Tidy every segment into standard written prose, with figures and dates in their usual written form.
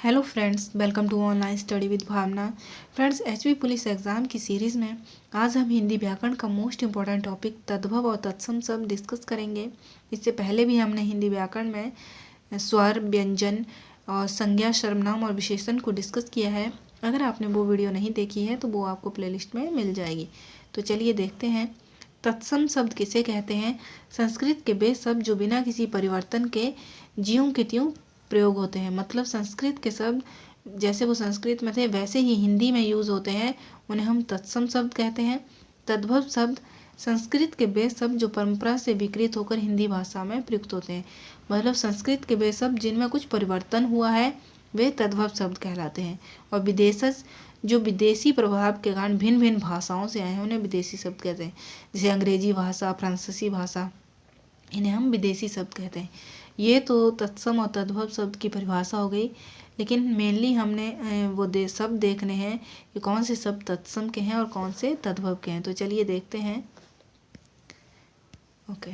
Hello friends, welcome to online study with Bhavna. Friends, HV police exam की series में आज हम हिंदी व्याकरण का मोस्ट इम्पॉर्टेंट टॉपिक तद्भव और तत्सम शब्द डिस्कस करेंगे। इससे पहले भी हमने हिंदी व्याकरण में स्वर, व्यंजन और संज्ञा, सर्वनाम और विशेषण को डिस्कस किया है। अगर आपने वो वीडियो नहीं देखी है तो वो आपको प्लेलिस्ट में मिल जाएगी। तो चलिए देखते हैं, तत्सम शब्द किसे कहते हैं। संस्कृत के वे शब्द जो बिना किसी परिवर्तन के ज्यों के त्यों प्रयोग होते हैं। मतलब संस्कृत के शब्द जैसे वो संस्कृत में थे वैसे ही हिंदी में यूज़ होते हैं, उन्हें हम तत्सम शब्द कहते हैं। तद्भव शब्द संस्कृत के वे शब्द जो परंपरा से विकृत होकर हिंदी भाषा में प्रयुक्त होते हैं। मतलब संस्कृत के वे शब्द जिनमें कुछ परिवर्तन हुआ है वे तद्भव शब्द कहलाते हैं। और विदेशज जो विदेशी प्रभाव के कारण भिन्न भिन्न भाषाओं से आए हैं उन्हें विदेशी शब्द कहते हैं। जैसे अंग्रेजी भाषा, फ्रांसीसी भाषा, इन्हें हम विदेशी शब्द कहते हैं। ये तो तत्सम और तद्भव शब्द की परिभाषा हो गई, लेकिन मेनली हमने वो शब्द देखने हैं कि कौन से शब्द तत्सम के हैं और कौन से तद्भव के हैं। तो चलिए देखते हैं। ओके,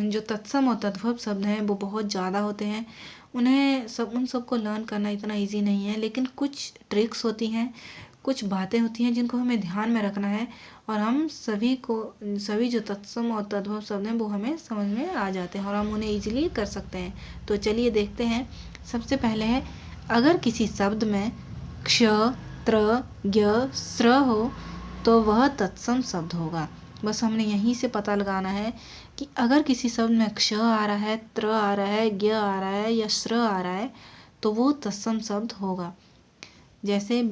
जो तत्सम और तद्भव शब्द हैं वो बहुत ज़्यादा होते हैं। उन सबको लर्न करना इतना इजी नहीं है, लेकिन कुछ ट्रिक्स होती हैं, कुछ बातें होती हैं जिनको हमें ध्यान में रखना है और हम सभी जो तत्सम और तद्भव शब्द हैं वो हमें समझ में आ जाते हैं और हम उन्हें इजीली कर सकते हैं। तो चलिए देखते हैं। सबसे पहले है, अगर किसी शब्द में क्ष, त्र, ज्ञ, स्र हो तो वह तत्सम शब्द होगा। बस हमने यहीं से पता लगाना है कि अगर किसी शब्द में क्ष आ रहा है, त्र आ रहा है, ज्ञ आ रहा है या स्र आ रहा है तो वो तत्सम शब्द होगा। जैसे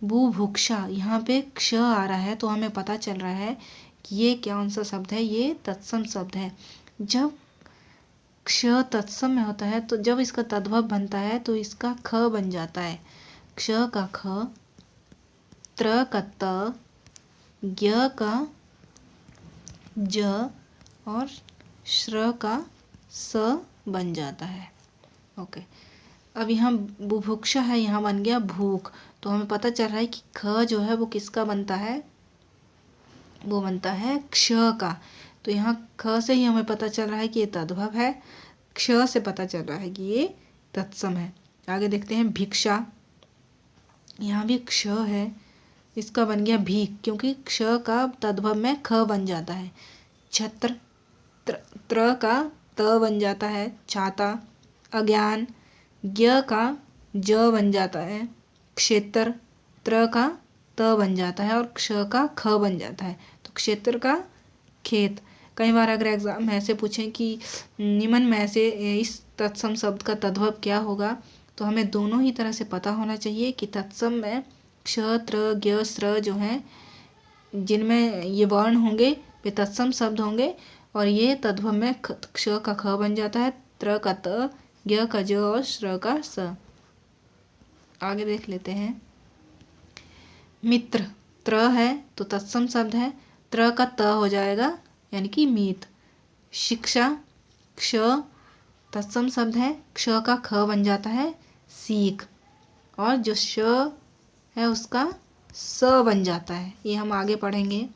बुभुक्षा, यहाँ पे क्ष आ रहा है तो हमें पता चल रहा है कि ये कौन सा शब्द है, ये तत्सम शब्द है। जब क्ष तत्सम में होता है तो जब इसका तद्भव बनता है तो इसका ख बन जाता है। क्ष का ख, त्र का त, ज्ञ का ज और श्र का स बन जाता है। ओके, अब यहाँ बुभुक्षा है, यहाँ बन गया भूख। तो हमें पता चल रहा है कि ख जो है वो किसका बनता है, वो बनता है क्ष का। तो यहाँ ख से ही हमें पता चल रहा है कि ये तद्भव है, क्ष से पता चल रहा है कि ये तत्सम है। आगे देखते हैं भिक्षा, यहाँ भी क्ष है, इसका बन गया भीख क्योंकि क्ष का तद्भव में ख बन जाता है। छत्र, त्र का त बन जाता है, छाता। अज्ञान, ज्ञ का ज बन जाता है। क्षेत्र, त्र का त बन जाता है और क्ष का ख बन जाता है। तो क्षेत्र का खेत। कई बार अगर एग्जाम में ऐसे पूछें कि निम्न में से इस तत्सम शब्द का तद्भव क्या होगा, तो हमें दोनों ही तरह से पता होना चाहिए कि तत्सम में क्ष, त्र, ज्ञ, स्र जो हैं जिनमें ये वर्ण होंगे वे तत्सम शब्द होंगे और ये तद्भव में क्ष का ख बन जाता है, त्र का त, ज्ञ का ज और श्र का स। आगे देख लेते हैं। मित्र, त्र है तो तत्सम शब्द है, त्र का त हो जाएगा यानी कि मीत। शिक्षा, क्ष तत्सम शब्द है, क्ष का ख बन जाता है सीख और जो श है उसका स बन जाता है। ये हम आगे पढ़ेंगे।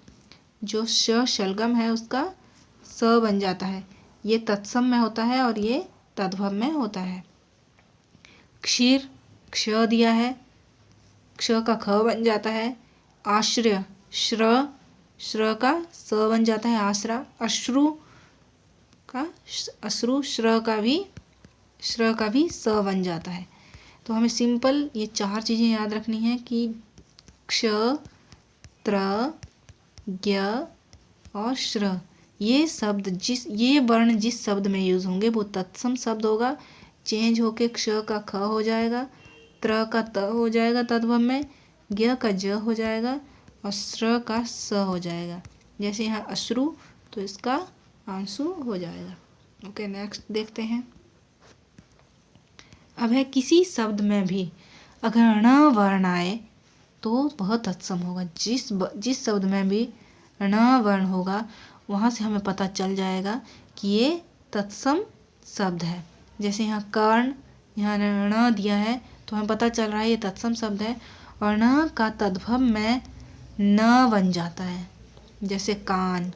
जो श शलगम है उसका स बन जाता है। ये तत्सम में होता है और ये तद्भव में होता है। क्षीर, क्ष दिया है, क्ष का ख बन जाता है। आश्रय, श्र का स बन जाता है आश्रा। अश्रु का अश्रु, श्र का भी स बन जाता है। तो हमें सिंपल ये चार चीज़ें याद रखनी है कि क्ष, त्र, ज्ञ और श्र, ये वर्ण जिस शब्द में यूज़ होंगे वो तत्सम शब्द होगा। चेंज होके क्ष का ख हो जाएगा, त्र का त हो जाएगा तद्भव में, ज्ञ का ज हो जाएगा और श्र का स हो जाएगा। जैसे यहाँ अश्रु तो इसका आंसू हो जाएगा। ओके, नेक्स्ट देखते हैं। अब है, किसी शब्द में भी अगर ण वर्ण आए तो वह तत्सम होगा। जिस शब्द में भी ण वर्ण होगा वहाँ से हमें पता चल जाएगा कि ये तत्सम शब्द है। जैसे यहाँ कर्ण, यहाँ ण दिया है तो हमें पता चल रहा है ये तत्सम शब्द है और ण का तद्भव में न बन जाता है। जैसे कान,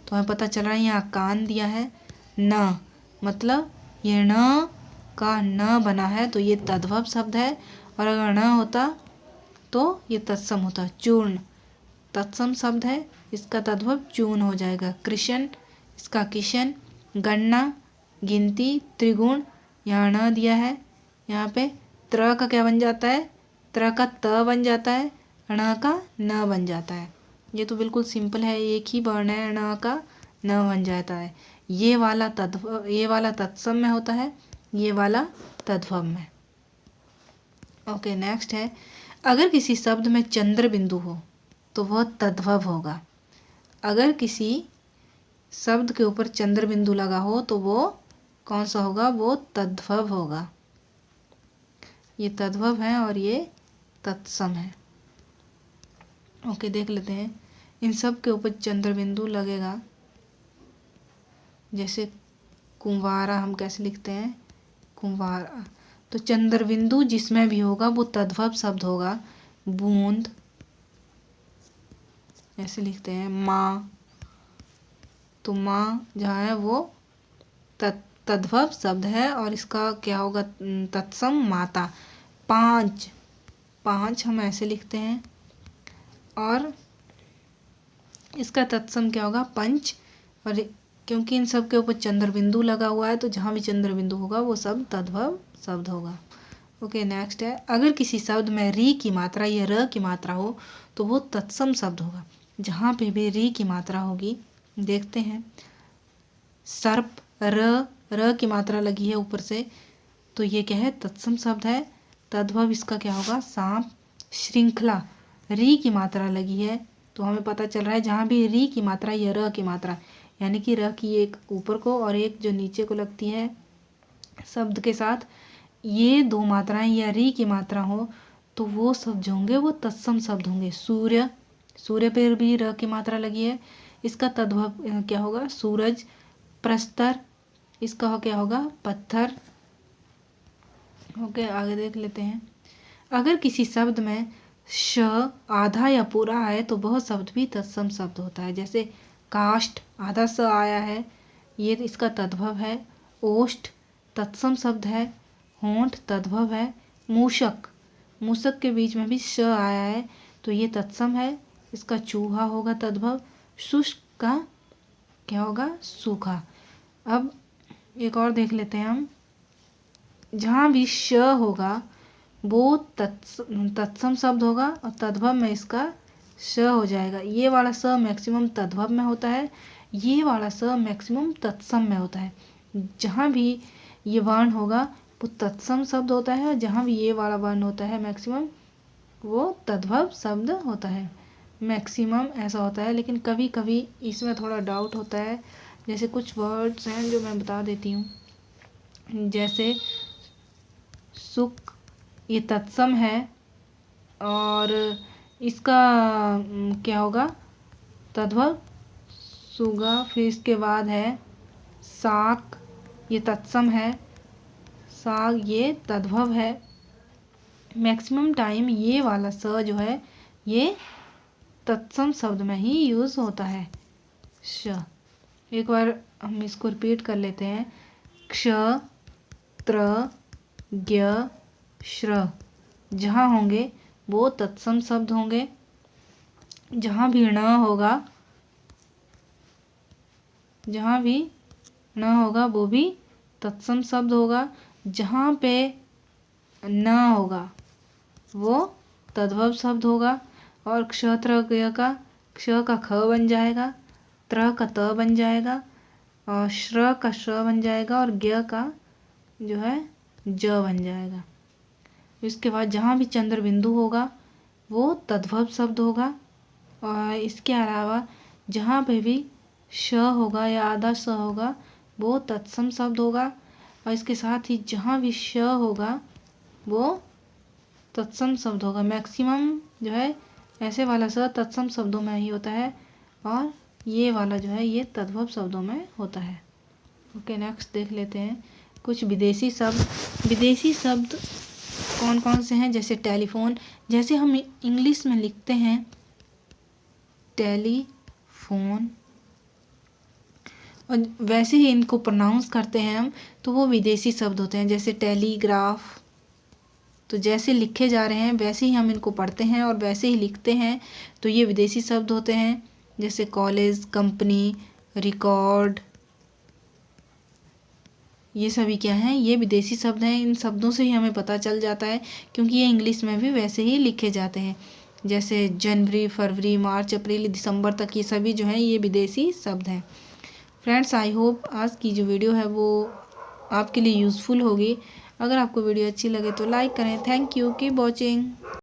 तो हमें पता चल रहा है यहाँ कान दिया है न, मतलब ये ण का न बना है तो ये तद्भव शब्द है, और अगर न होता तो ये तत्सम होता। चूर्ण तत्सम शब्द है, इसका तद्भव चूर्ण हो जाएगा। कृष्ण इसका किशन। गणना गिनती। त्रिगुण यहाँ न दिया है, यहाँ पे त्र का क्या बन जाता है, त्र का त बन जाता है, ण का न बन जाता है। ये तो बिल्कुल सिंपल है, एक ही वर्ण है, ण का न बन जाता है। ये वाला तत्सम में होता है, ये वाला तद्भव में। ओके नेक्स्ट है, अगर किसी शब्द में चंद्र बिंदु हो तो वह तद्भव होगा। अगर किसी शब्द के ऊपर चंद्र बिंदु लगा हो तो वो कौन सा होगा, वो तद्भव होगा। ये तद्भव है और ये तत्सम है। ओके देख लेते हैं, इन सब के ऊपर चंद्र बिंदु लगेगा। जैसे कुंवारा हम कैसे लिखते हैं, कुंवारा, तो चंद्र बिंदु जिसमें भी होगा वो तद्भव शब्द होगा। बूंद ऐसे लिखते हैं। माँ, तो माँ जहाँ है वो तद्भव शब्द है और इसका क्या होगा, तत्सम माता। पाँच, पाँच हम ऐसे लिखते हैं और इसका तत्सम क्या होगा, पंच। और क्योंकि इन सब के ऊपर चंद्र बिंदु लगा हुआ है तो जहाँ भी चंद्र बिंदु होगा वो सब तद्भव शब्द होगा। ओके नेक्स्ट है, अगर किसी शब्द में री की मात्रा या र की मात्रा हो तो वो तत्सम शब्द होगा। जहाँ पे भी री की मात्रा होगी, देखते हैं। सर्प, र की मात्रा लगी है ऊपर से, तो ये क्या है, तत्सम शब्द है। तद्भव इसका क्या होगा, सांप। श्रृंखला, री की मात्रा लगी है तो हमें पता चल रहा है जहाँ भी री की मात्रा या र की मात्रा, यानी कि र की एक ऊपर को और एक जो नीचे को लगती है शब्द के साथ, ये दो मात्राएं या री की मात्रा हो तो वो शब्द जो होंगे वो तत्सम शब्द होंगे। सूर्य, सूर्य पर भी र की मात्रा लगी है, इसका तद्भव क्या होगा, सूरज। प्रस्तर, इसका क्या होगा, पत्थर। ओके आगे देख लेते हैं, अगर किसी शब्द में श आधा या पूरा आए तो वह शब्द भी तत्सम शब्द होता है। जैसे काष्ठ, आधा स आया है, ये इसका तद्भव है। ओष्ठ तत्सम शब्द है। होंठ तद्भव है। मूषक, मूषक के बीच में भी श आया है तो ये तत्सम है, इसका चूहा होगा तद्भव। शुष्क का क्या होगा, सूखा। अब एक और देख लेते हैं हम, जहाँ भी श होगा वो तत्सम शब्द होगा और तद्भव में इसका श हो जाएगा। ये वाला स मैक्सिमम तद्भव में होता है, ये वाला स मैक्सिमम तत्सम में होता है। जहाँ भी ये वर्ण होगा वो तत्सम शब्द होता है और जहाँ भी ये वाला वर्ण होता है मैक्सिमम, वो तद्भव शब्द होता है। मैक्सिमम ऐसा होता है, लेकिन कभी कभी इसमें थोड़ा डाउट होता है। जैसे कुछ वर्ड्स हैं जो मैं बता देती हूँ, जैसे सुख, ये तत्सम है और इसका क्या होगा, तद्भव सुगा। फिर इसके बाद है साक, ये तत्सम है। साग ये तद्भव है। मैक्सिमम टाइम ये वाला स जो है ये तत्सम शब्द में ही यूज़ होता है। श, एक बार हम इसको रिपीट कर लेते हैं। क्ष, त्र, ज्ञ, श्र, जहाँ होंगे वो तत्सम शब्द होंगे। जहाँ भी न होगा, जहाँ भी न होगा वो भी तत्सम शब्द होगा। जहाँ पे न होगा वो तद्भव शब्द होगा। और क्षत्र का क्ष का ख बन जाएगा, त्र का त बन जाएगा और श्र का श बन जाएगा और ज्ञ का जो है ज बन जाएगा। इसके बाद जहाँ भी चंद्र बिंदु होगा वो तद्भव शब्द होगा। और इसके अलावा जहाँ पे भी श होगा या आधा स होगा वो तत्सम शब्द होगा। और इसके साथ ही जहाँ भी श होगा वो तत्सम शब्द होगा। मैक्सिमम जो है ऐसे वाला स तत्सम शब्दों में ही होता है और ये वाला जो है ये तद्भव शब्दों में होता है। ओके नेक्स्ट देख लेते हैं कुछ विदेशी शब्द। विदेशी शब्द कौन कौन से हैं, जैसे टेलीफोन, जैसे हम इंग्लिश में लिखते हैं टेलीफोन, और वैसे ही इनको प्रोनाउंस करते हैं हम, तो वो विदेशी शब्द होते हैं। जैसे टेलीग्राफ, तो जैसे लिखे जा रहे हैं वैसे ही हम इनको पढ़ते हैं और वैसे ही लिखते हैं, तो ये विदेशी शब्द होते हैं। जैसे कॉलेज, कंपनी, रिकॉर्ड, ये सभी क्या हैं, ये विदेशी शब्द हैं। इन शब्दों से ही हमें पता चल जाता है, क्योंकि ये इंग्लिश में भी वैसे ही लिखे जाते हैं। जैसे जनवरी, फरवरी, मार्च, अप्रैल, दिसंबर तक, ये सभी जो हैं ये विदेशी शब्द हैं। फ्रेंड्स, आई होप आज की जो वीडियो है वो आपके लिए यूज़फुल होगी। अगर आपको वीडियो अच्छी लगे तो लाइक करें। Thank you, keep watching.